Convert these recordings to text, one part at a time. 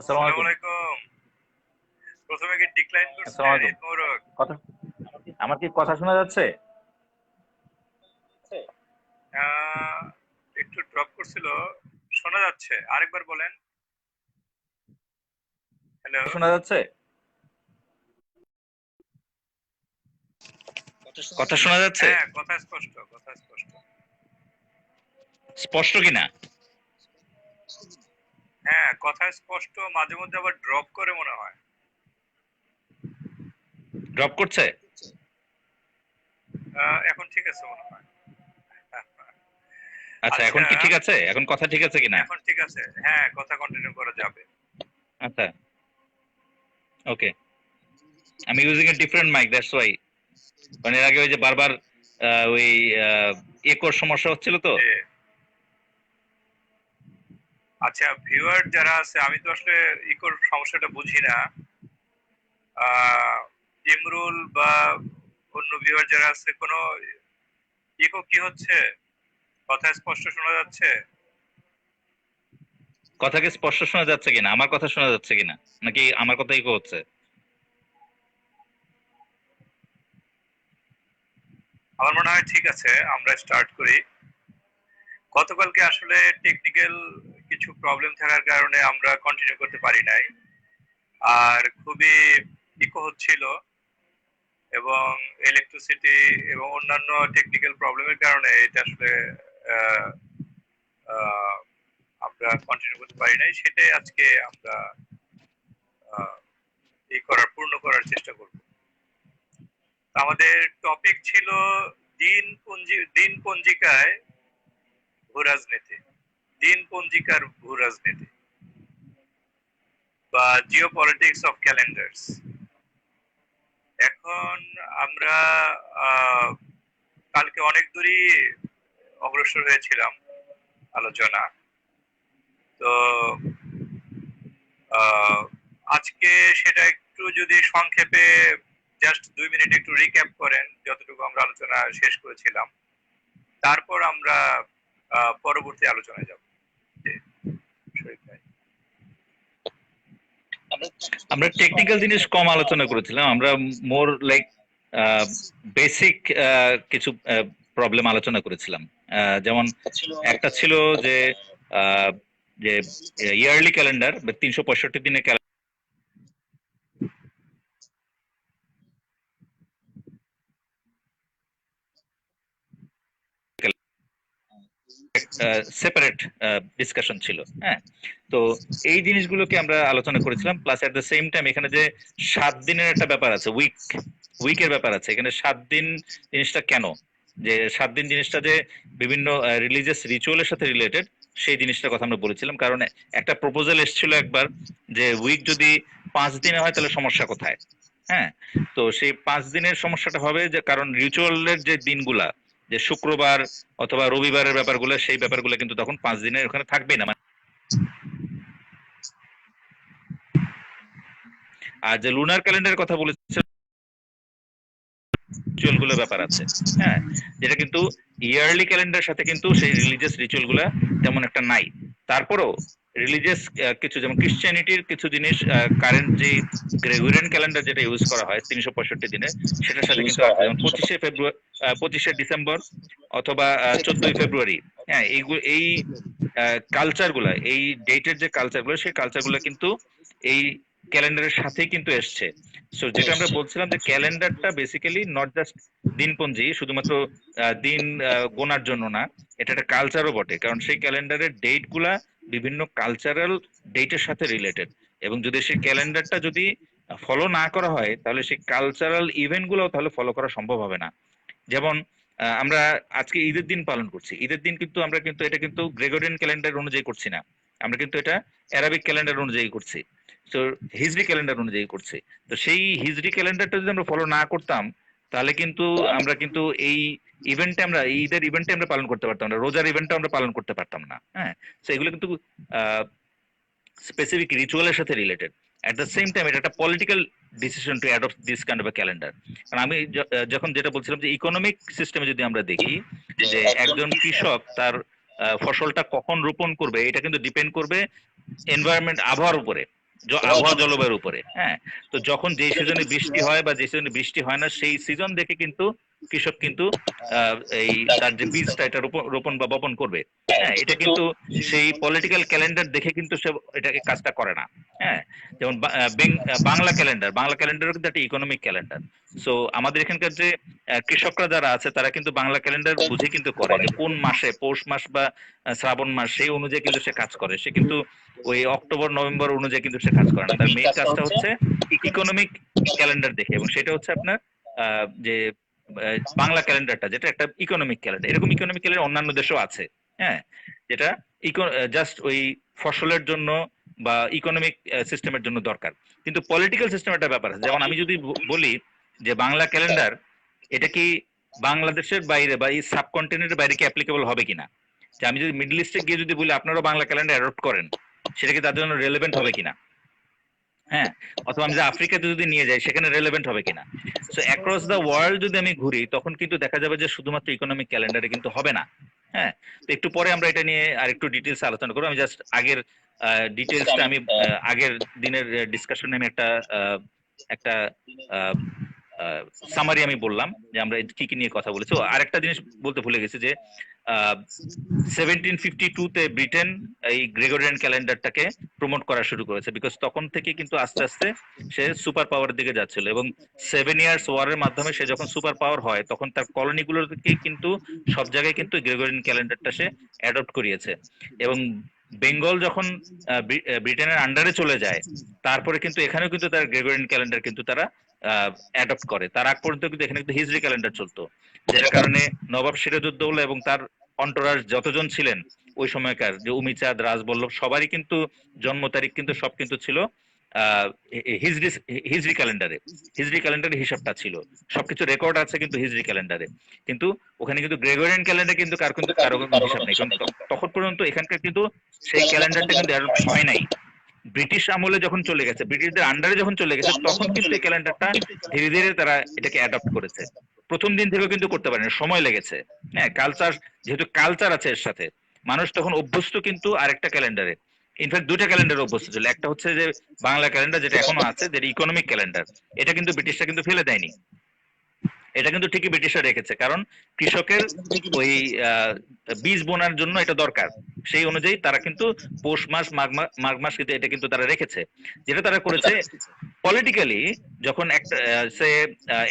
আসসালামু আসসালামু আলাইকুম। আলাইকুম। প্রথমে কি ডিক্লাইন আসসালামু করছেন? আলাইকুম। ঈদ মোবারক। কথা আমার কি কথা শোনা যাচ্ছে? আহ, একটু ড্রপ করছিল, শোনা যাচ্ছে, আরেকবার বলেন। হ্যালো। শোনা যাচ্ছে? কথা শোনা যাচ্ছে? হ্যাঁ, কথা স্পষ্ট, কথা স্পষ্ট। স্পষ্ট কিনা? হ্যাঁ, কথা স্পষ্ট, মাঝে মধ্যে আবার ড্রপ করে মনে হয়। ড্রপ করছে? এখন ঠিক আছে মনে হয়। আচ্ছা, এখন আচ্ছা, কি ঠিক আছে? এখন কথা ঠিক আছে কিনা? এখন ঠিক আছে, হ্যাঁ, কথা কন্টিনিউ করা যাবে। আচ্ছা, ওকে। আমি using a different mic, that's why. মানে এর আগে ওই যে বারবার ওই একোর সমস্যা হচ্ছিল তো। যে আচ্ছা, ভিউয়ার যারা আছে, আমি তো আসলে ইকোর সমস্যাটা বুঝি না। ইমরুল বা অন্য ভিউয়ার যারা আছে, কোনো ইকো কি হচ্ছে? কথা স্পষ্ট শোনা যাচ্ছে? কথা কি স্পষ্ট শোনা যাচ্ছে কিনা? আমার কথা শোনা যাচ্ছে কিনা? নাকি আমার কথা ইকো হচ্ছে? আমার মনে হয় ঠিক আছে, আমরা স্টার্ট করি। গতকালকে আসলে টেকনিক্যাল কিছু প্রবলেম থাকার কারণে আমরা কন্টিনিউ করতে পারি নাই, আর খুবই ইকো হচ্ছিল, এবং ইলেকট্রিসিটি এবং অন্যান্য টেকনিক্যাল প্রবলেমের কারণে এটা আসলে আহ, আহ, আমরা কন্টিনিউ করতে পারি নাই। সেটাই আজকে আমরা আহ, পূর্ণ করার চেষ্টা করব। আমাদের টপিক ছিল দিন পঞ্জিকায় ভূ রাজনীতি, দিন পঞ্জিকার ভূ রাজনীতি বা জিও পলিটিক্স অফ ক্যালেন্ডার্স। এখন আমরা আহ, কালকে অনেক দূরই অগ্রসর হয়েছিলাম আলোচনা। তো আহ, আজকে সেটা একটু যদি সংক্ষেপে জাস্ট 2 মিনিট একটু রিক্যাপ করেন, যতটুকু আমরা আলোচনা শেষ করেছিলাম, তারপর আমরা পরবর্তী আলোচনায় যাব। জি, শরীফ ভাই। আমরা টেকনিক্যাল জিনিস কম আলোচনা করেছিলাম। আমরা মোর লাইক বেসিক কিছু প্রবলেম আলোচনা করেছিলাম। যেমন একটা ছিল যে আহ, যে ইয়ারলি ক্যালেন্ডার বা 365 দিনের সেপারেট ডিসকাশন ছিল। হ্যাঁ, তো এই জিনিসগুলোকে আমরা আলোচনা করেছিলাম। Plus at the same time এখানে যে 7 দিনের একটা ব্যাপার আছে, উইকের ব্যাপার আছে এখানে। 7 দিন জিনিসটা কেন, যে 7 দিন জিনিসটা যে বিভিন্ন রিলিজিয়াস রিচুয়ালের সাথে রিলেটেড, সেই জিনিসটার কথা আমরা বলেছিলাম। কারণ একটা প্রপোজাল এসেছিল একবার যে উইক যদি 5 দিনে হয় তাহলে সমস্যা কোথায়। হ্যাঁ, তো সেই 5 দিনের সমস্যাটা হবে যে কারণ রিচুয়ালের যে দিনগুলা, যে শুক্রবার অথবা রবিবারের ব্যাপারগুলো, সেই ব্যাপারগুলো কিন্তু তখন 5 দিনের ওখানে থাকবেই না। আর যে লুনার ক্যালেন্ডারের কথা বলেছে, রিচুয়াল গুলো ব্যাপার আছে। হ্যাঁ, যেটা কিন্তু ইয়ারলি ক্যালেন্ডারের সাথে কিন্তু সেই রিলিজিয়াস রিচুয়াল গুলা তেমন একটা নাই। তারপরেও রিলিজিয়াস কিছু, যেমন ক্রিশ্চিয়ানিটির কিছু জিনিস কারেন্ট যে গ্রেগরিয়ান ক্যালেন্ডার যেটা ইউজ করা হয় 365 দিনে, সেটার সাথে কিন্তু আছে। যেমন 25শে ফেব্রুয়ারি, 25শে ডিসেম্বর অথবা 14ই ফেব্রুয়ারি। হ্যাঁ, এই কালচার গুলা, এই ডেটের যে কালচার গুলো, সেই কালচার গুলো কিন্তু এই ক্যালেন্ডারের সাথেই কিন্তু এসছে। সো যেটা আমরা বলছিলাম যে ক্যালেন্ডারটা বেসিক্যালি নট জাস্ট দিনপঞ্জি, শুধুমাত্র দিন গোনার জন্য না, এটা একটা কালচারও বটে। কারণ সেই ক্যালেন্ডারের ডেট গুলা বিভিন্ন কালচারাল ডেটের সাথে রিলেটেড। এবং যদি সেই ক্যালেন্ডারটা যদি ফলো না করা হয়, তাহলে সেই কালচারাল ইভেন্ট গুলো তাহলে ফলো করা সম্ভব হবে না। যেমন আমরা আজকে ঈদের দিন পালন করছি, ঈদের দিন কিন্তু আমরা কিন্তু এটা কিন্তু গ্রেগরিয়ান ক্যালেন্ডার অনুযায়ী করছি না, আমরা কিন্তু এটা অ্যারাবিক ক্যালেন্ডার অনুযায়ী করছি। তো হিজরি ক্যালেন্ডার অনুযায়ী করছি। তো সেই হিজরি ক্যালেন্ডারটা যদি আমরা ফলো না করতাম, তাহলে কিন্তু আমরা কিন্তু এই ইভেন্টে, আমরা এই ঈদের ইভেন্টে আমরা পালন করতে পারতাম না, রোজার ইভেন্টটা আমরা পালন করতে পারতাম না। হ্যাঁ, তো এগুলো কিন্তু স্পেসিফিক রিচুয়ালের সাথে related. At the same time এটা একটা political decision two adopt this kind of A calendar. কারণ আমি যখন যেটা বলছিলাম যে ইকোনমিক সিস্টেমে যদি আমরা দেখি, যে একজন কৃষক তার ফসলটা কখন রোপণ করবে, এটা কিন্তু ডিপেন্ড করবে এনভায়রনমেন্ট, আবহাওয়ার উপরে। আবহাওয়া জলবায়ুর উপরে। হ্যাঁ, তো যখন যে সিজনে বৃষ্টি হয় বা যে সিজনে বৃষ্টি হয় না সেই সিজন দেখে কিন্তু কৃষক কিন্তু এই তার যে বীজটা এটা রোপণ বা বপন করবে। হ্যাঁ, এটা কিন্তু সেই পলিটিক্যাল ক্যালেন্ডার দেখে কিন্তু সে এটাকে কাজটা করে না। হ্যাঁ, যেমন বাংলা ক্যালেন্ডারও কিন্তু একটা ইকোনমিক ক্যালেন্ডার। সো আমাদের এখানকার যে কৃষকরা যারা আছে তারা কিন্তু বাংলা ক্যালেন্ডার বুঝে কিন্তু করে যে কোন মাসে, পৌষ মাস বা শ্রাবণ মাস, সেই অনুযায়ী কিন্তু সে কাজ করে। সে কিন্তু ওই অক্টোবর নভেম্বর অনুযায়ী কিন্তু সে কাজ করে না। তার মেইন কাজটা হচ্ছে ইকোনমিক ক্যালেন্ডার দেখে, এবং সেটা হচ্ছে আপনার যে বাংলা ক্যালেন্ডারটা, যেটা একটা ইকোনমিক ক্যালেন্ডার। এরকম ইকোনমিক ক্যালেন্ডার অন্যান্য দেশেও আছে। হ্যাঁ, যেটা জাস্ট ওই ফসলের জন্য বা ইকোনমিক সিস্টেমের জন্য দরকার। কিন্তু পলিটিক্যাল সিস্টেম একটা ব্যাপার আছে। যেমন আমি যদি বলি যে বাংলা ক্যালেন্ডার এটা কি বাংলাদেশের বাইরে বা এই সাবকন্টিনেন্টের বাইরে কি অ্যাপ্লিকেবল হবে কিনা, যে আমি যদি মিডল ইস্টে গিয়ে যদি বলি আপনারাও বাংলা ক্যালেন্ডার অ্যাডপ্ট করেন, সেটা কি তার জন্য রেলেভেন্ট হবে কিনা। হ্যাঁ, অথবা আমি যে আফ্রিকাতে যদি নিয়ে যাই সেখানে রেলেভেন্ট হবে কিনা। সো অ্যাক্রস দ্য ওয়ার্ল্ড যদি আমি ঘুরি তখন কিন্তু দেখা যাবে যে শুধুমাত্র ইকোনমিক ক্যালেন্ডারে কিন্তু হবে না। হ্যাঁ, তো একটু পরে আমরা এটা নিয়ে আর একটু ডিটেলস আলোচনা করবো। আমি জাস্ট আগের ডিটেলসটা আমি আগের দিনের ডিসকাশনে আমি একটা সামারি আমি বললাম যে আমরা কি কি নিয়ে কথা বলেছি। আরেকটা জিনিস বলতে ভুলে গেছি যে 1752-তে ব্রিটেন এই গ্রেগরিয়ান ক্যালেন্ডারটাকে প্রমোট করা শুরু করেছে, বিকজ তখন থেকে কিন্তু আস্তে আস্তে সে সুপার পাওয়ারের দিকে যাচ্ছিল, এবং 7 ইয়ার্স ওয়ারের মাধ্যমে সে যখন সুপার পাওয়ার হয় তখন তার কলোনিগুলোকে কিন্তু সব জায়গায় কিন্তু গ্রেগরিয়ান ক্যালেন্ডারটা সে অ্যাডপ্ট করিয়েছে। এবং বেঙ্গল যখন ব্রিটেনের আন্ডারে চলে যায় তারপরে কিন্তু এখানেও কিন্তু তার গ্রেগরিয়ান ক্যালেন্ডার কিন্তু তারা অ্যাডপ্ট করে। তার আগ পর্যন্ত কিন্তু এখানে কিন্তু হিজরি ক্যালেন্ডার চলতো, যেটার কারণে নবাব সিরাজউদ্দৌলা এবং তার অন্টোরাজ যতজন ছিলেন ওই সময়কার, যে উমিচাঁদ, রাজবল্লভ, সবারই কিন্তু জন্ম তারিখ কিন্তু সব কিন্তু ছিল আহ হিজরি হিজরি ক্যালেন্ডারে। হিজরি ক্যালেন্ডারে হিসাবটা ছিল, সবকিছু রেকর্ড আছে কিন্তু হিজরি ক্যালেন্ডারে। কিন্তু ওখানে কিন্তু গ্রেগরিয়ান ক্যালেন্ডারে কিন্তু কারো কোনো হিসাব নেই, কারণ তখন পর্যন্ত এখানকার কিন্তু সেই ক্যালেন্ডারটা কিন্তু অ্যাডপ্ট হয় নাই। ব্রিটিশ আমলে যখন চলে গেছে, ব্রিটিশদের আন্ডারে যখন চলে গেছে, তখন কিন্তু এই ক্যালেন্ডারটা ধীরে ধীরে তারা এটাকে অ্যাডপ্ট করেছে। প্রথম দিন থেকেও কিন্তু করতে পারেনি, সময় লেগেছে। হ্যাঁ, কালচার, যেহেতু কালচার আছে এর সাথে, মানুষ তখন অভ্যস্ত কিন্তু আরেকটা ক্যালেন্ডারে। ইনফ্যাক্ট দুইটা ক্যালেন্ডার অভ্যস্ত ছিল। একটা হচ্ছে যে বাংলা ক্যালেন্ডার, যেটা এখনো আছে, যেটা ইকোনমিক ক্যালেন্ডার। এটা কিন্তু ব্রিটিশরা কিন্তু ফেলে দেয়নি, এটা কিন্তু ঠিকই ব্রিটিশরা রেখেছে, কারণ কৃষকের ওই বীজ বোনার জন্য এটা দরকার। সেই অনুযায়ী তারা কিন্তু পৌষ মাস, মাঘ মাস কিন্তু এটা কিন্তু তারা রেখেছে। যেটা তারা করেছে পলিটিক্যালি, যখন একটা সে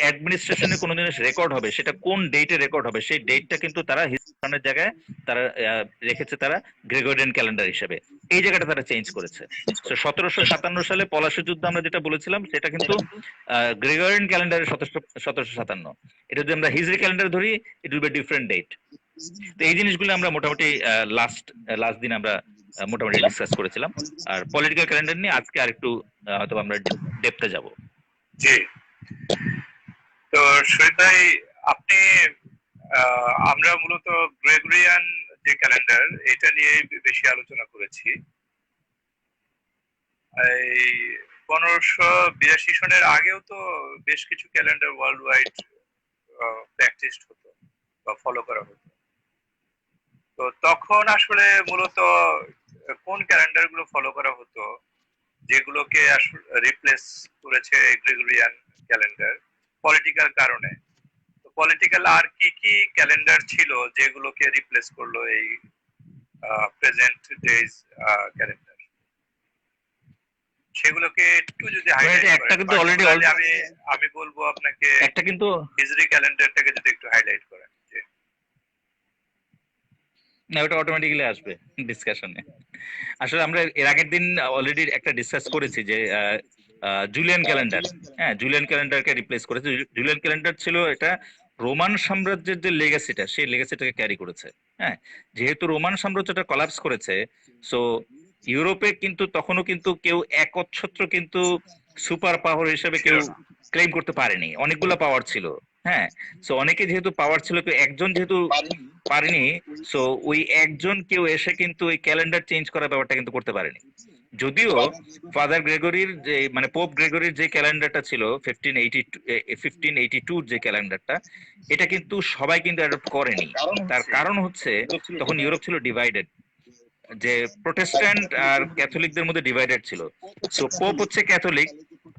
অ্যাডমিনিস্ট্রেশনে কোনো জিনিস রেকর্ড হবে, সেটা কোন ডেটে রেকর্ড হবে সেই ডেটটা কিন্তু তারা হিস্ট্রির জায়গায় তারা রেখেছে তারা গ্রেগরিয়ান ক্যালেন্ডার হিসেবে। এই জায়গাটা তারা চেঞ্জ করেছে। তো 1757 সালে পলাশী যুদ্ধ আমরা যেটা বলেছিলাম সেটা কিন্তু গ্রেগরিয়ান ক্যালেন্ডারে 1757। এটা যদি আমরা হিজরি ক্যালেন্ডার ধরি, it will be different date. তো এই জিনিসগুলো আমরা মোটামুটি লাস্ট দিন আমরা মোটামুটি ডিসকাস করেছিলাম। আর পলিটিক্যাল ক্যালেন্ডার নিয়ে আজকে আরেকটু হয়তো আমরা ডেপথে যাব। জি, তো শহীদ ভাই, আপনি আমরা মূলত গ্রেগরিয়ান যে ক্যালেন্ডার এটা নিয়ে বেশি আলোচনা করেছি। এই 1582 সনের আগেও তো বেশ কিছু ক্যালেন্ডার ওয়ার্ল্ড ওয়াইড প্র্যাকটিস হতো বা ফলো করা হতো। তো তখন আসলে মূলত কোন ক্যালেন্ডার গুলো ফলো করা হতো যেগুলোকে আসলে রিপ্লেস করেছে গ্রেগরিয়ান ক্যালেন্ডার পলিটিক্যাল কারণে? তো পলিটিক্যাল আর কি কি ক্যালেন্ডার ছিল যেগুলোকে রিপ্লেস করলো এই প্রেজেন্ট ডেজ ক্যালেন্ডার? সেগুলোকে একটু যদি হাইলাইট একটা কিন্তু করেন, অলরেডি আমি বলবো আপনাকে একটা কিন্তু হিজরি ক্যালেন্ডারটাকে যদি একটু হাইলাইট করেন। না, ওটা অটোমেটিক্যালি আসবে ডিসকাশনে। আসলে আমরা এর আগের দিন অলরেডি একটা ডিসকাস করেছি যে জুলিয়ান ক্যালেন্ডার। হ্যাঁ, জুলিয়ান ক্যালেন্ডারকে রিপ্লেস করেছে। জুলিয়ান ক্যালেন্ডার ছিল এটা রোমান সাম্রাজ্যের যে লেগাসিটা, সেই লেগাসিটাকে ক্যারি করেছে। হ্যাঁ, যেহেতু রোমান সাম্রাজ্যটা কলাপস করেছে, সো ইউরোপে কিন্তু তখনও কিন্তু কেউ একচ্ছত্র কিন্তু সুপার পাওয়ার হিসেবে কেউ ক্লেম করতে পারেনি, অনেকগুলো পাওয়ার ছিল। হ্যাঁ, সো অনেকে যেহেতু পাওয়ার ছিল, কেউ একজন যেহেতু পারেনি, সো ওই একজন কেউ এসে কিন্তু ওই ক্যালেন্ডার চেঞ্জ করার ব্যাপারটা কিন্তু করতে পারেনি। যদিও ফাদার গ্রেগরির যে, মানে পোপ গ্রেগরির যে ক্যালেন্ডারটা ছিল 1582 যে ক্যালেন্ডারটা, এটা কিন্তু সবাই কিন্তু অ্যাডপ্ট করেনি। তার কারণ হচ্ছে তখন ইউরোপ ছিল ডিভাইডেড। যে প্রোটেস্ট্যান্ট আর ক্যাথলিকদের মধ্যে ডিভাইডেড ছিল। সো পোপ হচ্ছে ক্যাথলিক,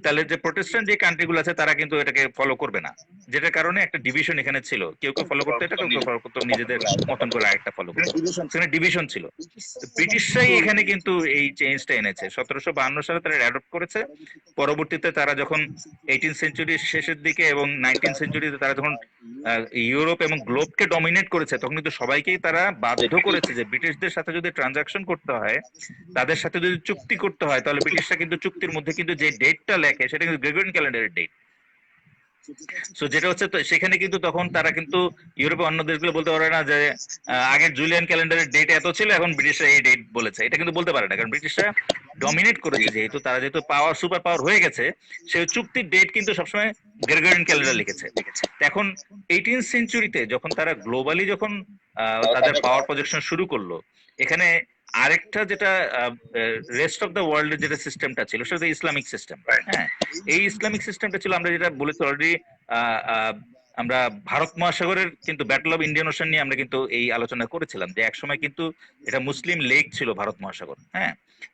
তাহলে যে প্রোটেস্ট্যান্ট যে কান্ট্রিগুলো আছে তারা কিন্তু এটাকে ফলো করবে না, যেটার কারণে একটা ডিভিশন এখানে ছিল, কেউ কেউ ফলো করতো এটা, কেউ কেউ ফলো করতো নিজেদের মতন করে আরেকটা ফলো করতো, সেখানে ডিভিশন ছিল। তো ব্রিটিশরাই এখানে কিন্তু এই চেঞ্জটা এনেছে 1752 সালে, তারা অ্যাডপ্ট করেছে। পরবর্তীতে তারা যখন 18 সেঞ্চুরির শেষের দিকে এবং 19 সেঞ্চুরিতে তারা যখন ইউরোপ এবং গ্লোবকে ডমিনেট করেছে, তখন কিন্তু সবাইকেই তারা বাধ্য করেছে যে ব্রিটিশদের সাথে যদি ট্রানজাকশন করতে হয়, তাদের সাথে যদি চুক্তি করতে হয়, তাহলে ব্রিটিশরা কিন্তু চুক্তির মধ্যে কিন্তু যে ডেটটা লেখে সেটা কিন্তু গ্রেগরিয়ান ক্যালেন্ডারের ডেট। সো যেটা হচ্ছে, তো সেখানে কিন্তু তখন তারা কিন্তু ইউরোপে অন্য দেশগুলো বলতে পারে না যে আগের জুলিয়ান ক্যালেন্ডারের ডেট এত ছিল, এখন ব্রিটিশরা এই ডেট বলেছে, এটা কিন্তু বলতে পারে না, কারণ ব্রিটিশরা ডমিনেট করেছে, যেহেতু তারা যেহেতু পাওয়ার সুপার পাওয়ার হয়ে গেছে, সেই চুক্তির ডেট কিন্তু সবসময় গ্রেগরিয়ান ক্যালেন্ডার লিখেছে। এখন 18 সেঞ্চুরিতে যখন তারা গ্লোবালি যখন তাদের পাওয়ার প্রজেকশন শুরু করলো, এখানে আরেকটা যেটা রেস্ট অফ দ্য ওয়ার্ল্ডের যেটা সিস্টেমটা ছিল সেটা ইসলামিক সিস্টেম। হ্যাঁ, এই ইসলামিক সিস্টেমটা ছিল, আমরা যেটা বলেছি অলরেডি, আমরা ভারত মহাসাগরের কিন্তু ব্যাটল অফ ইন্ডিয়ান ওশান নিয়ে আমরা কিন্তু এই আলোচনা করেছিলাম, যে একসময় কিন্তু এটা মুসলিম লেক ছিল ভারত মহাসাগর। হ্যাঁ,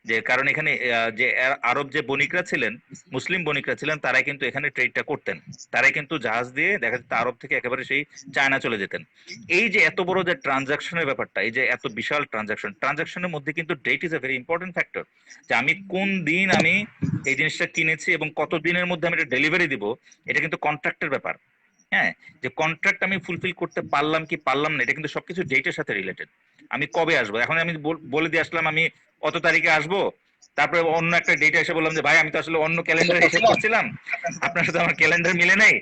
যে কারণ এখানে যে আরব যে বণিকরা ছিলেন, মুসলিম বণিকরা ছিলেন, তারাই কিন্তু এখানে ট্রেডটা করতেন, তারাই কিন্তু জাহাজ দিয়ে দেখা যেত আরব থেকে একেবারে সেই চায়না চলে যেতেন। এই যে এত বড় যে ট্রানজাকশনের ব্যাপারটা, এই যে এত বিশাল ট্রানজাকশনের মধ্যে কিন্তু date is a very important factor, যে আমি কোন দিন আমি এই জিনিসটা কিনেছি এবং কত দিনের মধ্যে আমি এটা ডেলিভারি দিব, এটা কিন্তু কন্ট্রাক্টের ব্যাপার। হ্যাঁ, যে কন্ট্রাক্ট আমি ফুলফিল করতে পারলাম কি পারলাম না, এটা কিন্তু সবকিছু ডেটের সাথে রিলেটেড। আমি কবে আসবো, এখন আমি বলে দিয়ে আসলাম আমি অত তারিখে আসবো, তারপরে অন্য একটা ডেটে এসে বললাম যে ভাই আমি তো আসলে অন্য ক্যালেন্ডার হিসেব করছিলাম, আপনার সাথে আমার ক্যালেন্ডার মিলে নাই,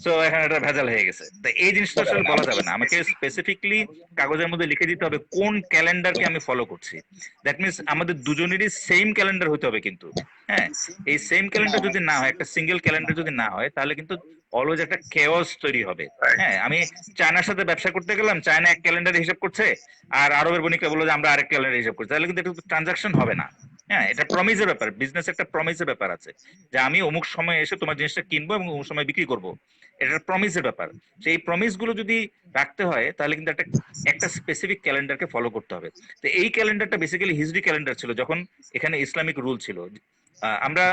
সো এখন এটা ভেজাল হয়ে গেছে। তো এই জিনিসটা আসলে বলা যাবে না, আমাকে স্পেসিফিকলি কাগজের মধ্যে লিখে দিতে হবে কোন ক্যালেন্ডারকে আমি ফলো করছি। দ্যাট মিনস আমাদের দুজনেরই সেম ক্যালেন্ডার হতে হবে কিন্তু। হ্যাঁ, এই সেম ক্যালেন্ডার যদি না হয়, একটা সিঙ্গেল ক্যালেন্ডার যদি না হয়, তাহলে কিন্তু অলওয়েজ একটা কেওস তৈরি হবে। হ্যাঁ, আমি চায়নার সাথে ব্যবসা করতে গেলাম, চায়না এক ক্যালেন্ডার হিসাব করছে, আর আরবের বণিকরা বললো যে আমরা আরেক ক্যালেন্ডার হিসাব করছি, তাহলে কিন্তু এটা ট্রানজাকশন হবে না। হ্যাঁ, এটা প্রমিসের ব্যাপার, বিজনেস একটা প্রমিসের ব্যাপার আছে, যে আমি অমুক সময় এসে তোমার জিনিসটা কিনবো এবং অমুক সময় বিক্রি করবো, এটা প্রমিসের ব্যাপার। সেই প্রমিস গুলো যদি রাখতে হয়, তাহলে কিন্তু একটা একটা স্পেসিফিক ক্যালেন্ডারকে ফলো করতে হবে। তো এই ক্যালেন্ডারটা বেসিক্যালি হিজরি ক্যালেন্ডার ছিল যখন এখানে ইসলামিক রুল ছিল। আমরা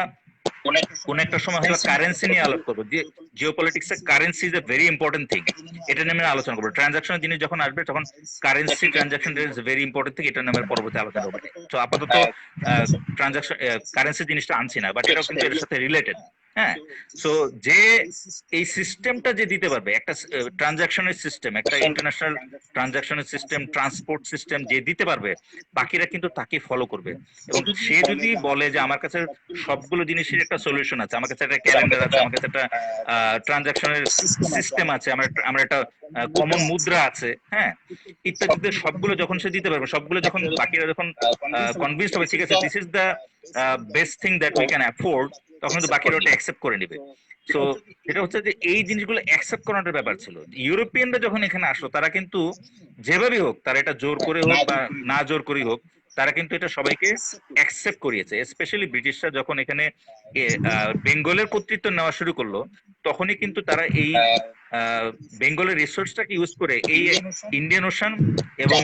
কোন একটা সময় হয়তো কারেন্সি নিয়ে আলোচনা করবো, যে geopolitics A currency is a very important thing, এটা নিয়ে আমরা আলোচনা করবো। ট্রানজাকশনের জিনিস যখন আসবে তখন currency transaction is very important thing, এটা নিয়ে আমরা পরবর্তী আলোচনা করবো। তো আপাতত ট্রানজাকশন কারেন্সি জিনিসটা আনছি না, বাট এটাও কিন্তু এর সাথে রিলেটেড। হ্যাঁ, সো যে এই সিস্টেমটা যে দিতে পারবে, একটা ট্রানজাকশনের সিস্টেম, একটা ইন্টারন্যাশনাল ট্রানজাকশনের সিস্টেম, ট্রান্সপোর্ট সিস্টেম যে দিতে পারবে, বাকিরা কিন্তু তাকে ফলো করবে। এবং সে যদি বলে যে আমার কাছে সবগুলো জিনিসের একটা সলিউশন আছে, আমার কাছে একটা ক্যালেন্ডার আছে, আমার কাছে একটা ট্রানজাকশনের সিস্টেম আছে, আমার একটা কমন মুদ্রা আছে, হ্যাঁ, ইত্যাদিতে সবগুলো যখন সে দিতে পারবে, সবগুলো যখন বাকিরা যখন কনভিন্সড হবে ঠিক আছে this is the best thing that we can afford, তখন কিন্তু বাকিরা ওটা অ্যাকসেপ্ট করে নিবে। তো এটা হচ্ছে যে এই জিনিসগুলো অ্যাকসেপ্ট করানোর ব্যাপার ছিল। ইউরোপিয়ানরা যখন এখানে আসলো, তারা কিন্তু যেভাবেই হোক, তারা এটা জোর করে হোক বা না জোর করেই হোক, তারা কিন্তু এটা সবাইকে অ্যাকসেপ্ট করিয়েছে। স্পেশালি ব্রিটিশরা যখন এখানে বেঙ্গলের কর্তৃত্ব নেওয়া শুরু করলো, তখনই কিন্তু তারা এই বেঙ্গলের রিসোর্সটাকে ইউজ করে এই ইন্ডিয়ান ওশান এবং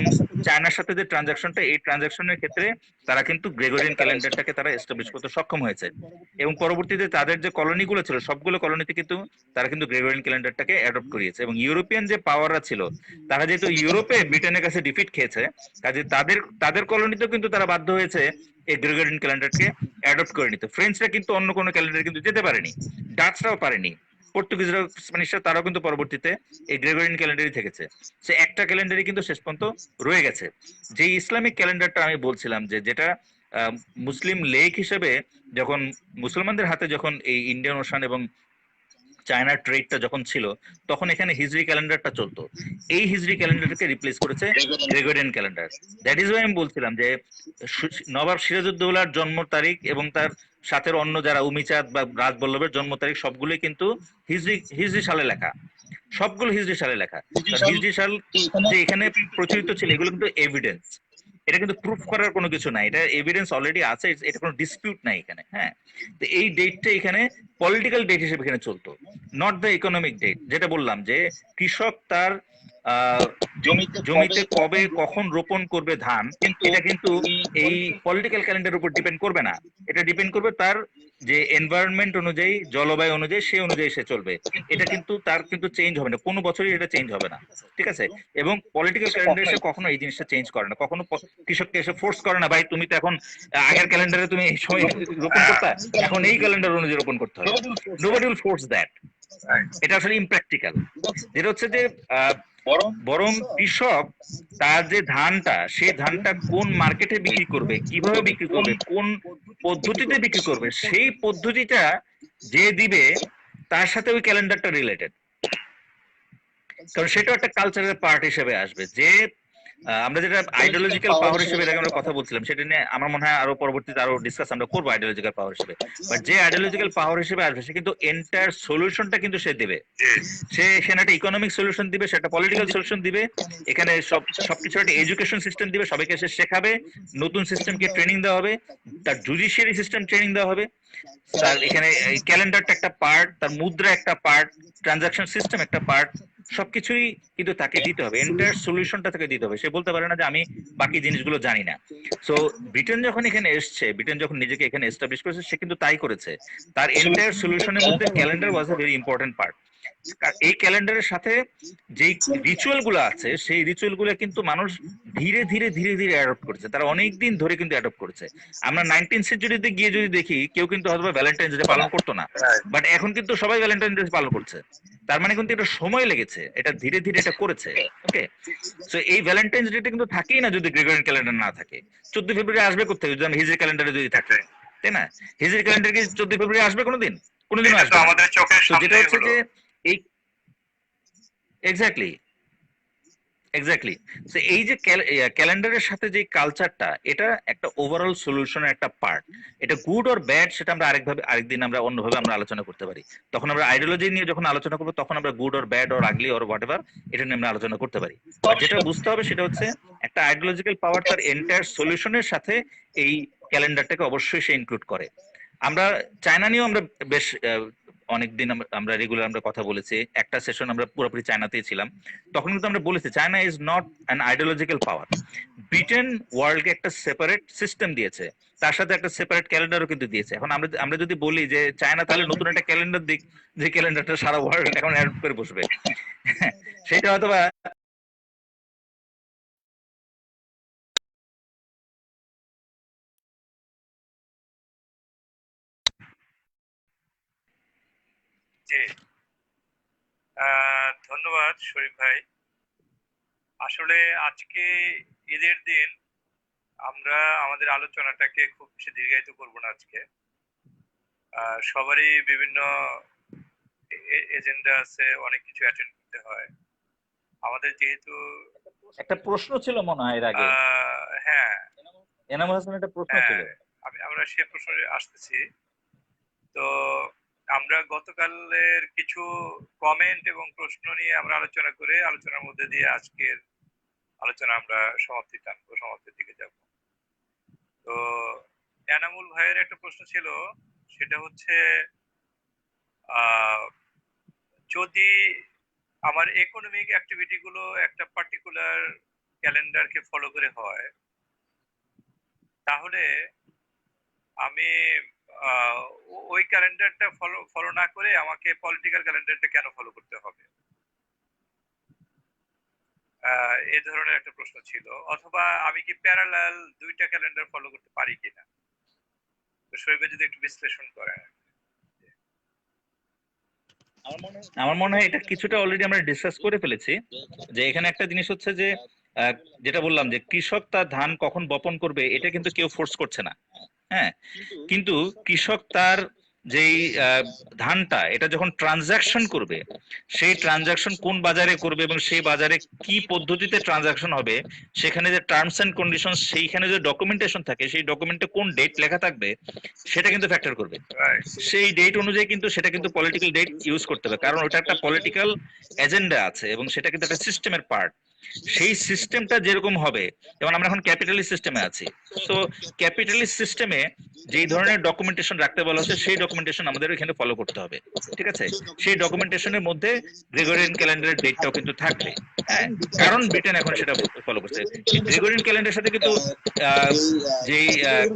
চায়নার সাথে যে ট্রানজাকশনটা, এই ট্রানজাকশনের ক্ষেত্রে তারা কিন্তু গ্রেগরিয়ান ক্যালেন্ডারটাকে তারা এস্টাবলিশ করতে সক্ষম হয়েছে। এবং পরবর্তীতে তাদের যে কলোনিগুলো ছিল, সবগুলো কলোনিতে কিন্তু তারা কিন্তু গ্রেগরিয়ান ক্যালেন্ডারটাকে অ্যাডপ্ট করিয়েছে। এবং ইউরোপিয়ান যে পাওয়াররা ছিল, তারা যেহেতু ইউরোপে ব্রিটেনের কাছে ডিফিট খেয়েছে, কাজে তাদের তাদের কলোনিতেও কিন্তু তারা বাধ্য হয়েছে এই গ্রেগরিয়ান ক্যালেন্ডারকে অ্যাডপ্ট করে নিতে। ফ্রেঞ্চরা কিন্তু অন্য কোনো ক্যালেন্ডার কিন্তু যেতে পারেনি, ডাচরাও পারেনি, পর্তুগিজরা, স্প্যানিশরা, তারাও কিন্তু পরবর্তীতে এই গ্রেগরিয়ান ক্যালেন্ডারই থেকেছে। সে একটা ক্যালেন্ডারই কিন্তু শেষ পর্যন্ত রয়ে গেছে। যে ইসলামিক ক্যালেন্ডারটা আমি বলছিলাম, যে যেটা মুসলিম লেক হিসেবে যখন মুসলমানদের হাতে যখন এই ইন্ডিয়ান ওশান এবং চায়নার ট্রেডটা যখন ছিল, তখন এখানে হিজরি ক্যালেন্ডারটা চলতো। এই হিজরি ক্যালেন্ডারকে রিপ্লেস করেছে Gregorian calendar. That is Y আমি বলছিলাম যে নবাব সিরাজউদ্দৌলার জন্ম তারিখ এবং তার সাথে অন্য যারা উমিচাঁদ বা রাজবল্লভের জন্ম তারিখ সবগুলোই কিন্তু হিজরি হিজরি সালে লেখা, সবগুলো হিজরি সালে লেখা। হিজরি সাল যে এখানে প্রচলিত ছিল, এগুলো কিন্তু এভিডেন্স। এটা কিন্তু প্রুফ করার কোনো কিছু নাই, এটা এভিডেন্স অলরেডি আছে, এটা কোনো ডিসপিউট নাই এখানে। হ্যাঁ, তো এই ডেটটা এখানে পলিটিক্যাল ডেট হিসেবে এখানে চলতো, নট দ্য ইকোনমিক ডেট। যেটা বললাম যে কৃষক তার আহ, জমিতে কবে কখন রোপণ করবে ধান, এটা কিন্তু এই পলিটিক্যাল ক্যালেন্ডারের উপর ডিপেন্ড করবে না, এটা ডিপেন্ড করবে তার যে এনভায়রনমেন্ট অনুযায়ী, জলবায়ু অনুযায়ী, সেই অনুযায়ী সে চলবে। এটা কিন্তু তার কিন্তু চেঞ্জ হবে না, কোনো বছরই এটা চেঞ্জ হবে না, ঠিক আছে? এবং পলিটিক্যাল ক্যালেন্ডার এসে কখনো এই জিনিসটা চেঞ্জ করে না, কখনো কৃষককে এসে ফোর্স করে না, ভাই তুমি তো এখন আগের ক্যালেন্ডারে তুমি এই সময় রোপণ করতা, এখন এই ক্যালেন্ডার অনুযায়ী রোপণ করতে হবে। Nobody will force that. এটা আসলে ইমপ্র্যাকটিক্যাল। যেটা হচ্ছে যে বরং কৃষক তার যে ধানটা, সেই ধানটা কোন মার্কেটে বিক্রি করবে, কিভাবে বিক্রি করবে, কোন পদ্ধতিতে বিক্রি করবে, সেই পদ্ধতিটা যে দিবে তার সাথে ওই ক্যালেন্ডারটা রিলেটেড। কারণ সেটা একটা কালচারের পার্ট হিসেবে আসবে। যে আমরা যেটা আইডিওলজিক্যাল পাওয়ার হিসেবে এর আগে আমরা কথা বলছিলাম, সেটা নিয়ে আমার মনে হয় আরো পরবর্তীতে আরো ডিসকাস আমরা করবো আইডিওলজিক্যাল পাওয়ার হিসেবে। বাট যে আইডিওলজিক্যাল পাওয়ার হিসেবে আসবে, সে কিন্তু এন্টায়ার সলিউশনটা কিন্তু সে দেবে। সে এখানে একটা ইকোনমিক সলিউশন দিবে, সেটা পলিটিক্যাল সলিউশন দিবে, এখানে সবকিছু একটা এডুকেশন সিস্টেম দিবে, সবাইকে সে শেখাবে, নতুন সিস্টেমকে ট্রেনিং দেওয়া হবে, তার জুডিশিয়ারি সিস্টেম ট্রেনিং দেওয়া হবে, তার এখানে ক্যালেন্ডারটা একটা পার্ট, তার মুদ্রা একটা পার্ট, ট্রানজাকশন সিস্টেম একটা পার্ট, সবকিছুই কিন্তু তাকে দিতে হবে, এন্টায়ার সলিউশনটা তাকে দিতে হবে। সে বলতে পারে না যে আমি বাকি জিনিসগুলো জানি না। সো ব্রিটেন যখন এখানে এসছে, ব্রিটেন যখন নিজেকে এখানে এস্টাবলিশ করেছে, সে কিন্তু তাই করেছে। তার এন্টায়ার সলিউশনের মধ্যে calendar was a very important part. এই ক্যালেন্ডারের সাথে যেই রিচুয়াল গুলো আছে, সেই রিচুয়াল গুলো কিন্তু মানুষ ধীরে ধীরে ধীরে ধীরে অ্যাডপ্ট করেছে, তারা অনেক দিন ধরে কিন্তু অ্যাডপ্ট করেছে। আমরা 19th সেঞ্চুরিতে গিয়ে যদি দেখি, কেউ কিন্তু হয়তো ভ্যালেন্টাইন্স ডে পালন করতো না, বাট এখন কিন্তু সবাই ভ্যালেন্টাইন্স ডে পালন করছে। তার মানে কিন্তু এটা সময় লেগেছে, এটা ধীরে ধীরে এটা করেছে। ওকে, সো এই ভ্যালেন্টাইন্স ডেটা কিন্তু থাকেই না যদি গ্রেগরিয়ান ক্যালেন্ডার না থাকে। 14 ফেব্রুয়ারি আসবে কোথেকে যদি আমি হিজরি ক্যালেন্ডারে যদি থাকে, তাই না? হিজরি ক্যালেন্ডার কি 14 ফেব্রুয়ারি আসবে কোনোদিন? কোনোদিনও আসবে না। আমাদের চোখের তো যেটা সামনে হচ্ছে হলো। যে এই এক্স্যাক্টলি এক্স্যাক্টলি তো এই যে ক্যালেন্ডারের সাথে যে কালচারটা, এটা একটা ওভারঅল সলিউশনের একটা পার্ট। এটা গুড অর ব্যাড সেটা আমরা আরেকভাবে, আরেকদিন আমরা অন্যভাবে আমরা আলোচনা করতে পারি। তখন আমরা আইডিওলজি নিয়ে যখন আলোচনা করবো, তখন আমরা good or bad or ugly or what ever এটা নিয়ে আমরা আলোচনা করতে পারি। আর যেটা বুঝতে হবে সেটা হচ্ছে একটা আইডিওলজিক্যাল পাওয়ার তার এন্টায়ার সলিউশনের সাথে এই ক্যালেন্ডারটাকে অবশ্যই সে ইনক্লুড করে। আমরা চায়না নিয়েও আমরা বেশ অনেকদিন আমরা রেগুলার আমরা কথা বলেছি, একটা সেশন আমরা পুরোপুরি চায়নাতেই ছিলাম, তখন কিন্তু আমরা বলেছি China is not an ideological power. Britain ওয়ার্ল্ডকে একটা সেপারেট সিস্টেম দিয়েছে, তার সাথে একটা সেপারেট ক্যালেন্ডারও কিন্তু দিয়েছে। এখন আমরা আমরা যদি বলি যে চায়না তাহলে নতুন একটা ক্যালেন্ডার দিক, যে ক্যালেন্ডারটা সারা ওয়ার্ল্ড এখন অ্যাড করে বসবে, সেটা হয়তো বা জি, ধন্যবাদ শরীফ ভাই। আসলে আজকে ঈদের দিন, আমরা আমাদের আলোচনাটাকে খুব বেশি দীর্ঘায়িত করব না আজকে। সবারই বিভিন্ন এজেন্ডা আছে, অনেক কিছু অ্যাটেন্ড করতে হয় আমাদের যেহেতু। একটা প্রশ্ন ছিল মনে হয় এর আগে, হ্যাঁ, এনামুল হাসান একটা প্রশ্ন ছিল। আমরা সে প্রশ্নে আসতেছি। তো আমরা গতকালের কিছু কমেন্ট এবং প্রশ্ন নিয়ে আমরা আলোচনা করে, আলোচনার মধ্যে দিয়ে আজকের আলোচনা আমরা সমাপ্তির দিকে যাব। তো এনামুল ভাইয়ের একটা প্রশ্ন ছিল, সেটা হচ্ছে যদি আমার ইকোনমিক অ্যাক্টিভিটি গুলো একটা পার্টিকুলার ক্যালেন্ডারকে ফলো করে হয়, তাহলে আমি ওই ক্যালেন্ডারটা ফলো না করে আমাকে পলিটিক্যাল ক্যালেন্ডারটা কেন ফলো করতে হবে? এই ধরনের একটা প্রশ্ন ছিল। অথবা আমি কি প্যারালাল দুইটা ক্যালেন্ডার ফলো করতে পারি কিনা, তো শরীফ যদি একটু বিশ্লেষণ করেন। আমার মনে হয় এটা কিছুটা অলরেডি আমরা ডিসকাস করে ফেলেছি, যে এখানে একটা জিনিস হচ্ছে যে যেটা বললাম যে কৃষক তার ধান কখন বপন করবে এটা কিন্তু কেউ ফোর্স করছে না। হ্যাঁ, কিন্তু কৃষক তার যেই ধানটা এটা যখন ট্রানজাকশন করবে, সেই ট্রানজাকশন কোন বাজারে করবে এবং সেই বাজারে কি পদ্ধতিতে ট্রানজাকশন হবে, সেখানে যে টার্মস এন্ড কন্ডিশন, সেইখানে যে ডকুমেন্টেশন থাকে, সেই ডকুমেন্টে কোন ডেট লেখা থাকবে সেটা কিন্তু ফ্যাক্টর করবে। সেই ডেট অনুযায়ী কিন্তু সেটা কিন্তু পলিটিক্যাল ডেট ইউজ করতে হবে, কারণ ওটা একটা পলিটিক্যাল এজেন্ডা আছে এবং সেটা কিন্তু একটা সিস্টেমের পার্ট। সেই সিস্টেমটা যেরকম হবে, যেমন আমরা এখন ক্যাপিটালিস্ট সিস্টেমে আছি, তো ক্যাপিটালিস্ট সিস্টেমে যেই ধরনের ডকুমেন্টেশন রাখতে বলা হচ্ছে সেই ডকুমেন্টেশন আমাদের এখানে ফলো করতে হবে, ঠিক আছে? সেই ডকুমেন্টেশনের মধ্যে গ্রেগরিয়ান ক্যালেন্ডারের ডেটটাও কিন্তু থাকবে। হ্যাঁ, কারণ ব্রিটেন এখন সেটা ফলো করছে। গ্রেগরিয়ান ক্যালেন্ডারের সাথে কিন্তু আহ, যেই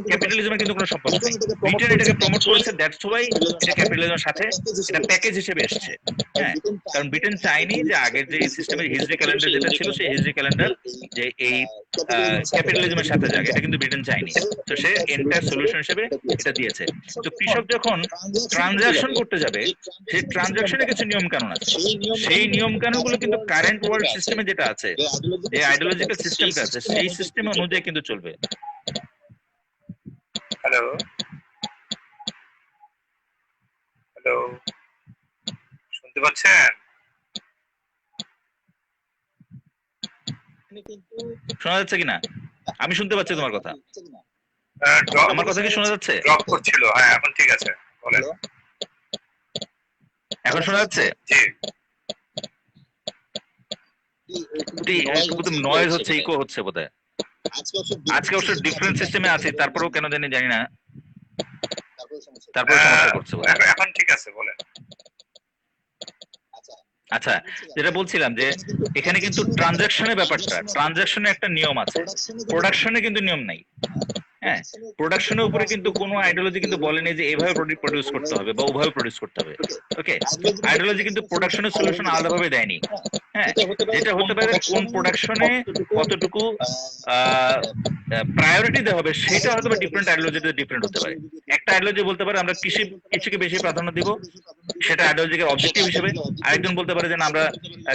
ক্যাপিটালিজমের কিন্তু কোনো সম্পর্ক নেই। ব্রিটেন এটাকে প্রমোট করেছে, দ্যাটস ওয়াই এটা ক্যাপিটালিজমের সাথে এটা প্যাকেজ হিসেবে এসছে। হ্যাঁ, কারণ ব্রিটেন চায়নি যে আগের যে সিস্টেমের হিজরি ক্যালেন্ডার যেটা ছিল সেই হিজরি ক্যালেন্ডার যে এই ক্যাপিটালিজমের সাথে যাক, এটা কিন্তু ব্রিটেন চায়নি। তো সে এন্টার সলিউশন হিসেবে এটা দিয়েছে। তো কৃষক যখন ট্রানজাকশন করতে যাবে, সেই ট্রানজাকশনে কিছু নিয়ম কানুন আছে। সেই নিয়ম কানুনগুলো কিন্তু কারেন্ট ওয়ার্ল্ড সিস্টেমে যেটা আছে, যে আইডিওলজিক্যাল সিস্টেমটা আছে, সেই সিস্টেম অনুযায়ী কিন্তু চলবে। হ্যালো হ্যালো, শুনতে পাচ্ছেন? শোনা যাচ্ছে কিনা? আমি শুনতে পাচ্ছি তোমার কথা। আমার কথা কি শোনা যাচ্ছে? ড্রপ করছিল। হ্যাঁ, এখন ঠিক আছে, বলেন। এখন শোনা যাচ্ছে? জি। একটু নয়েজ হচ্ছে, ইকো হচ্ছে বোধহয়। আজকে অবশ্য ডিফারেন্ট সিস্টেমে আছি, তারপরেও কেন জানি না, তারপরে সমস্যা করছে বোধহয়। এখন ঠিক আছে, বলেন। আচ্ছা, যেটা বলছিলাম যে এখানে কিন্তু ট্রানজাকশনের ব্যাপারটা, ট্রানজাকশনে একটা নিয়ম আছে, প্রোডাকশনে কিন্তু নিয়ম নাই। হ্যাঁ, প্রোডাকশনের উপরে কিন্তু কোনো আইডিওলজি কিন্তু বলেনি যে এভাবে প্রডিউস করতে হবে বা ওভাবে প্রডিউস করতে হবে। ওকে, আইডিওলজি কিন্তু প্রোডাকশনের সলিউশন আলাদাভাবে দেয়নি। হ্যাঁ, যেটা হতে পারে কোন প্রোডাকশনে কতটুকু প্রায়োরিটি দেওয়া হবে, সেটা হয়তো ডিফারেন্ট আইডিওলজিতে ডিফারেন্ট হতে পারে। একটা আইডিওলজি বলতে পারে আমরা কৃষিকে বেশি প্রাধান্য দিব, সেটা আইডিওলজিক্যাল অবজেক্টিভ হিসেবে। আরেকজন বলতে পারে যে না, আমরা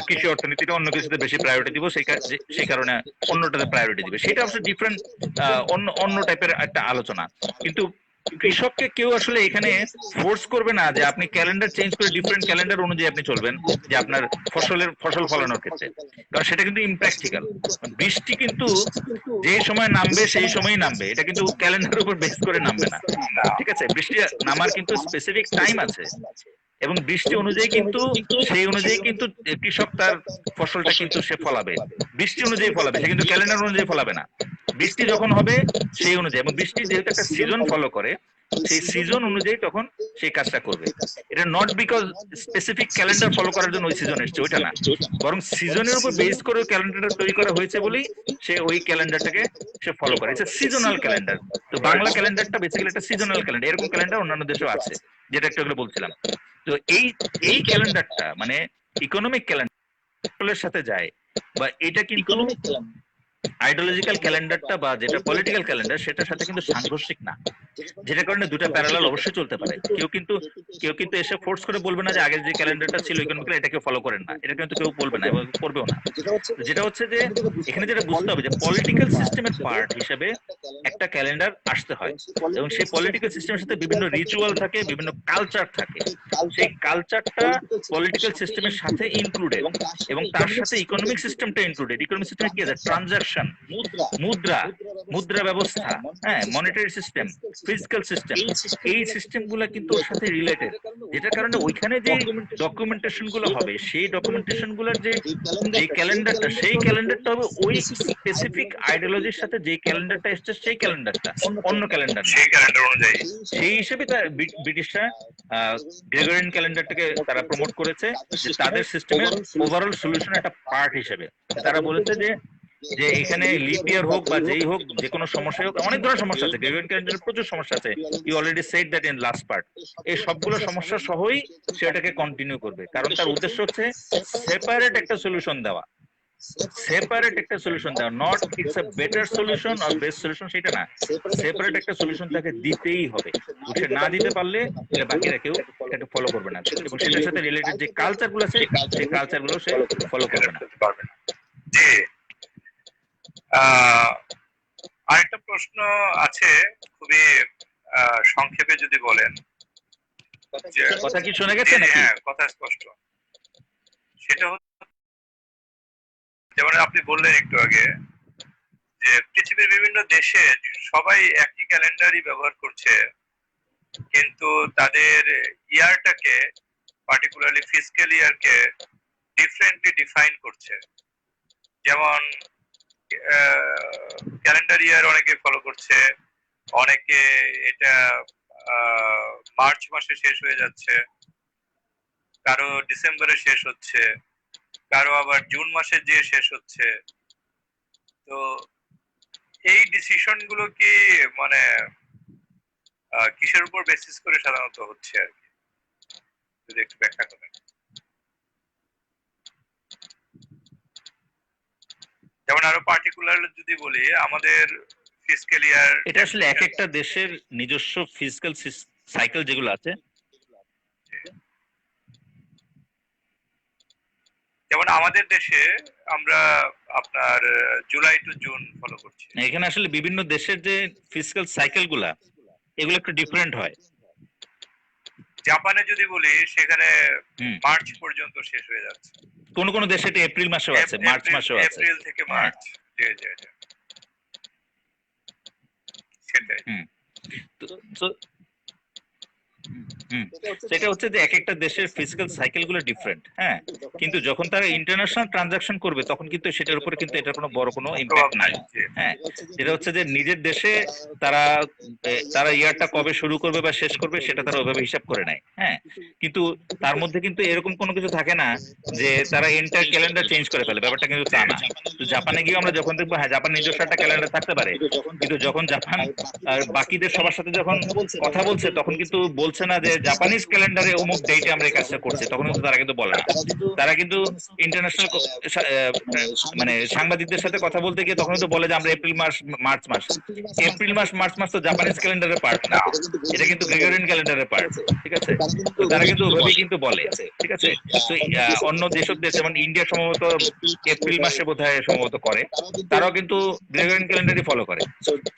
কৃষি অর্থনীতিটা অন্য কিছুতে বেশি প্রায়োরিটি দিব, সেই কারণে অন্যটাতে প্রায়োরিটি দিবে। সেটা আসলে ডিফারেন্ট অন্য অন্য টাইপের একটা আলোচনা। কিন্তু কৃষককে কেউ আসলে এখানে ফোর্স করবে না যে আপনি ক্যালেন্ডার চেঞ্জ করে ডিফারেন্ট ক্যালেন্ডার অনুযায়ী আপনি চলবেন যে আপনার ফসল ফলানোর ক্ষেত্রে, কারণ সেটা কিন্তু ইমপ্র্যাকটিক্যাল। বৃষ্টি কিন্তু যে সময় নামবে সেই সময়ই নামবে, এটা কিন্তু ক্যালেন্ডারের উপর বেস করে নামবে না, ঠিক আছে? বৃষ্টি নামার কিন্তু স্পেসিফিক টাইম আছে, এবং বৃষ্টি অনুযায়ী কিন্তু সেই অনুযায়ী কিন্তু কৃষক তার ফসলটা কিন্তু সে ফলাবে, বৃষ্টি অনুযায়ী ফলাবে, সে কিন্তু ক্যালেন্ডার অনুযায়ী ফলাবে না। বৃষ্টি যখন হবে সেই অনুযায়ী, এবং বৃষ্টি যেহেতু একটা সিজন ফলো করে, সেই সিজন অনুযায়ী তখন সেই কাজটা করবে। এটা not because specific calendar follow করার জন্য ওই সিজন এসছে, ওইটা না, বরং সিজনের উপর বেস করে ক্যালেন্ডারটা তৈরি করা হয়েছে বলেই সে ওই ক্যালেন্ডারটাকে সে ফলো করে। এটা সিজনাল ক্যালেন্ডার। তো বাংলা ক্যালেন্ডারটা বেসিক্যালি একটা সিজনাল ক্যালেন্ডার, এরকম ক্যালেন্ডার অন্যান্য দেশেও আছে, যেটা একটু আগে বলছিলাম। তো এই ক্যালেন্ডারটা মানে ইকোনমিক ক্যালেন্ডারের সাথে যায়, বা এটা কিন্তু আইডিওলজিক্যাল ক্যালেন্ডারটা বা যেটা পলিটিক্যাল ক্যালেন্ডার সেটার সাথে কিন্তু সাংঘর্ষিক না, যেটার কারণে দুটা প্যারালাল অবশ্যই চলতে পারে। কেউ কিন্তু এসে ফোর্স করে বলবে না যে আগের যে ক্যালেন্ডারটা ছিল ইকোনমিক্যাল এটাকে ফলো করেন না, এটা কিন্তু কেউ বলবে না এবং করবেও না। যেটা হচ্ছে যে এখানে যেটা বুঝতে হবে যে পলিটিক্যাল সিস্টেমের পার্ট হিসেবে একটা ক্যালেন্ডার আসতে হয়, এবং সেই পলিটিক্যাল সিস্টেমের সাথে বিভিন্ন রিচুয়াল থাকে, বিভিন্ন কালচার থাকে। সেই কালচারটা পলিটিক্যাল সিস্টেমের সাথে ইনক্লুডেড, এবং তার সাথে ইকোনমিক সিস্টেমটা ইনক্লুডেড। ইকোনমিক সিস্টেমে কি আছে? ট্রানজাকশন, মুদ্রা, মুদ্রা ব্যবস্থা, হ্যাঁ, মনিটারি সিস্টেম, ফিজিক্যাল সিস্টেম, এই সিস্টেমগুলো কিন্তু ওর সাথে রিলেটেড, যেটার কারণে ওইখানে যে ডকুমেন্টেশন গুলো হবে, সেই ডকুমেন্টেশন গুলোর যে ক্যালেন্ডারটা, সেই ক্যালেন্ডারটা হবে ওই স্পেসিফিক আইডিওলজির সাথে যে ক্যালেন্ডারটা এসছে সেই ক্যালেন্ডারটা, অন্য ক্যালেন্ডার না। সেই ক্যালেন্ডার অনুযায়ী, সেই হিসেবে ব্রিটিশরা গ্রেগরিয়ান ক্যালেন্ডারটাকে তারা প্রমোট করেছে যে তাদের সিস্টেমের ওভারঅল সলিউশন একটা পার্ট হিসেবে। তারা বলেছে যে যে এখানে লিপ ইয়ার হোক বা যেই হোক, যে কোনো সমস্যা হোক, অনেক ধরনের সমস্যা আছে, গ্রেগরিয়ান ক্যালেন্ডারে প্রচুর সমস্যা আছে, you already said that in last part. এই সবগুলো সমস্যা সহই সেটাকে কন্টিনিউ করবে, কারণ তার উদ্দেশ্য হচ্ছে সেপারেট একটা সলিউশন দেওয়া, সেপারেট একটা সলিউশন দেওয়া, not it's a better solution or best solution, সেটা না, সেপারেট একটা সলিউশন তাকে দিতেই হবে। সে না দিতে পারলে এটা বাকিরা কেউ এটাকে ফলো করবে না, এবং সেটার সাথে রিলেটেড যে কালচার গুলো আছে সেই কালচার গুলো সে ফলো করবে না। জি। আরেকটা প্রশ্ন আছে, খুবই সংক্ষেপে যদি বলেন। কথা কি শোনা গেছে নাকি? হ্যাঁ, কথা স্পষ্ট। সেটা হচ্ছে, যেমন আপনি বললেন একটু আগে যে পৃথিবীর বিভিন্ন দেশে সবাই একই ক্যালেন্ডারই ব্যবহার করছে, কিন্তু তাদের ইয়ারটাকে, পার্টিকুলারলি ফিসক্যাল ইয়ারকে ডিফারেন্টলি ডিফাইন করছে। যেমন ক্যালেন্ডার ইয়ার অনেকে ফলো করছে, অনেকে এটা মার্চ মাসে শেষ হয়ে যাচ্ছে, কারো ডিসেম্বরে শেষ হচ্ছে, কারো আবার জুন মাসে যে শেষ হচ্ছে। তো এই ডিসিশন গুলো কি মানে কিসের উপর বেসিস করে সাধারণত হচ্ছে আর কি, যদি একটু ব্যাখ্যা করেন। যেমন আরো পার্টিকুলার যদি বলি, আমাদের ফিসক্যাল ইয়ার, এটা আসলে এক একটা দেশের নিজস্ব ফিজিক্যাল সাইকেল যেগুলো আছে, যেমন আমাদের দেশে আমরা আপনার জুলাই টু জুন ফলো করছি। এখানে আসলে বিভিন্ন দেশের যে ফিজিক্যাল সাইকেল গুলা এগুলো একটু ডিফারেন্ট হয়। জাপানে যদি বলি সেখানে মার্চ পর্যন্ত শেষ হয়ে যাচ্ছে, কোন কোন দেশে এটা এপ্রিল মাসেও আছে, মার্চ মাসেও আছে। এপ্রিল থেকে মার্চ। সেটাই। তো সেটা হচ্ছে যে এক একটা দেশের ফিজিক্যাল সাইকেল গুলো ডিফারেন্ট। হ্যাঁ, কিন্তু যখন তারা ইন্টারন্যাশনাল ট্রানজাকশন করবে তখন কিন্তু সেটার উপরে কিন্তু এটার কোনো বড় কোনো ইম্প্যাক্ট নাই। হ্যাঁ, যেটা হচ্ছে যে নিজের দেশে তারা তারা ইয়ারটা কবে শুরু করবে বা শেষ করবে সেটা তারা ওইভাবে হিসাব করে নেয়। হ্যাঁ, কিন্তু তার মধ্যে কিন্তু এরকম কোনো কিছু থাকে না যে তারা এন্টার ক্যালেন্ডার চেঞ্জ করে ফেলে, ব্যাপারটা কিন্তু তা না। তো জাপানে গিয়ে আমরা যখন দেখবো হ্যাঁ জাপান নিজস্ব একটা ক্যালেন্ডার থাকতে পারে, কিন্তু যখন জাপান বাকিদের সবার সাথে যখন কথা বলছে তখন কিন্তু বলছে না যে জাপানিজ ক্যালেন্ডারে অমুক ডেটে আমরা এই কাজটা করছি, তখন কিন্তু তারা কিন্তু বলে না। তারা কিন্তু ইন্টারন্যাশনাল মানে সাংবাদিকদের সাথে কথা বলতে গিয়ে তখন কিন্তু বলে যে আমরা এপ্রিল মাস মার্চ মাস। এপ্রিল মাস মার্চ মাস তো জাপানিজ ক্যালেন্ডারের পার্ট না, এটা কিন্তু গ্রেগরিয়ান ক্যালেন্ডারের পার্ট। ঠিক আছে, তো তারা কিন্তু ওইভাবেই কিন্তু বলে। ঠিক আছে, তো অন্য যেসব দেশ যেমন ইন্ডিয়া সম্ভবত এপ্রিল মাসে বোধহয় সম্ভবত করে, তারাও কিন্তু গ্রেগরিয়ান ক্যালেন্ডারই ফলো করে।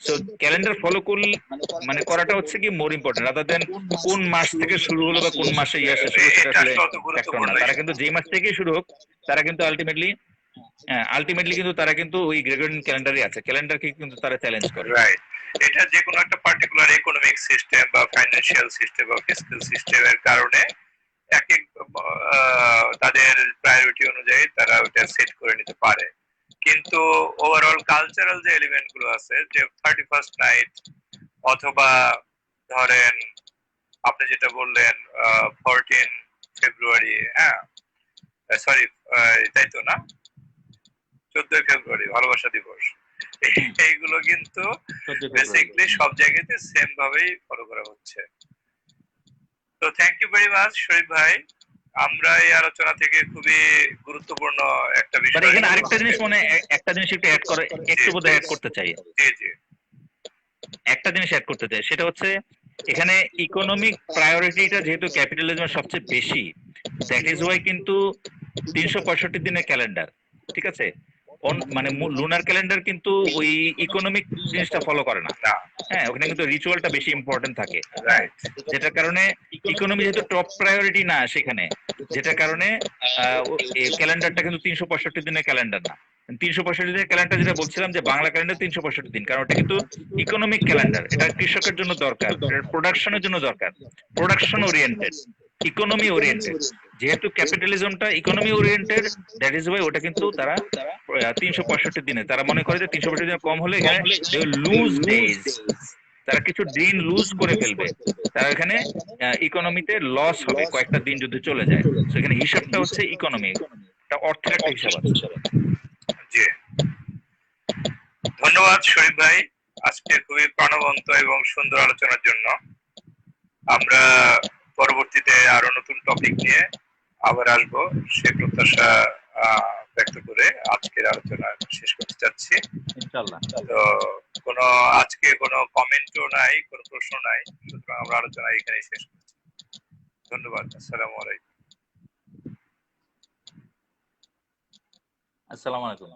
তো ক্যালেন্ডার ফলো করলে মানে করাটা হচ্ছে কি মোর ইম্পর্টেন্ট, রাদার দেন কোন মাস থেকে শুরু হলো বা কোন মাসে ইয়ে শেষ হলো সেটা আসলে ফ্যাক্টর না। তারা কিন্তু যেই মাস থেকেই শুরু হোক তারা কিন্তু আলটিমেটলি কিন্তু তারা কিন্তু ওই গ্রেগরিয়ান ক্যালেন্ডারই আছে, ক্যালেন্ডারকে কিন্তু তারা চ্যালেঞ্জ করে। রাইট। এটা যে কোনো একটা পার্টিকুলার ইকোনমিক সিস্টেম বা ফাইন্যান্সিয়াল সিস্টেম বা ফিসক্যাল সিস্টেমের কারণে এক এক তাদের প্রায়োরিটি অনুযায়ী তারা ওটা সেট করে নিতে পারে। কিন্তু ওভারঅল কালচারাল যে এলিমেন্ট গুলো আছে, যে 31st নাইট অথবা ধরেন আপনি যেটা বললেন 14 ফেব্রুয়ারি, হ্যাঁ সরি তাই তো না, 14 ফেব্রুয়ারি ভালোবাসা দিবস, এইগুলো কিন্তু বেসিক্যালি সব জায়গাতে সেম ভাবেই ফলো করা হচ্ছে। তো থ্যাংক ইউ ভেরি মাচ শরীফ ভাই, আমরা এই আলোচনা থেকে খুবই গুরুত্বপূর্ণ একটা বিষয়। এখানে আরেকটা জিনিস একটা জিনিস একটু অ্যাড করে একটু বোধহয় অ্যাড করতে চাই। জি জি, একটা জিনিস অ্যাড করতে চাই, সেটা হচ্ছে এখানে ইকোনমিক প্রায়োরিটিটা যেহেতু ক্যাপিটালিজমের সবচেয়ে বেশি, দ্যাট ইজ ওয়াই কিন্তু 365 দিনের ক্যালেন্ডার। ঠিক আছে, মানে লুনার ক্যালেন্ডার কিন্তু ওই ইকোনমিক জিনিসটা ফলো করে না। হ্যাঁ, ওখানে কিন্তু রিচুয়ালটা বেশি ইম্পর্টেন্ট থাকে, যেটার কারণে ইকোনমি যেহেতু টপ প্রায়োরিটি না সেখানে, যেটার কারণে ক্যালেন্ডারটা কিন্তু 365 দিনের ক্যালেন্ডার না। 365 দিনের ক্যালেন্ডার যেটা বলছিলাম যে বাংলা ক্যালেন্ডার 365 দিন, কারণ ওটা কিন্তু ইকোনমিক ক্যালেন্ডার, এটা কৃষকের জন্য দরকার, প্রোডাকশনের জন্য দরকার, প্রোডাকশন ওরিয়েন্টেড, ইকোনমি ওরিয়েন্টেড। যেহেতু ক্যাপিটালিজমটা economy oriented, that is why ওটা কিন্তু তারা 365 দিনে, তারা মনে করে যে 365 দিনে কম হলে এখানে লুজ ডেজ, তারা কিছু দিন লুজ করে ফেলবে, তারা এখানে ইকোনমিতে লস হবে, কয়েকটা দিন যদি চলে যায়। সেখানে হিসাবটা হচ্ছে ইকোনমি, এটা অর্থের একটা হিসাব আছে। জি, ধন্যবাদ শরীফ ভাই আজকে খুবই প্রাণবন্ত এবং সুন্দর আলোচনার জন্য। আমরা পরবর্তীতে আরো নতুন টপিক নিয়ে আবার আসবো, সে প্রত্যাশা ব্যক্ত করে আজকের আলোচনা শেষ করতে চাচ্ছি ইনশাআল্লাহ। তো আজকে কোনো কমেন্টও নাই, কোনো প্রশ্ন নাই, সুতরাং আমরা আলোচনা এখানেই শেষ করছি। ধন্যবাদ। আসসালামু আলাইকুম। আসসালামু আলাইকুম।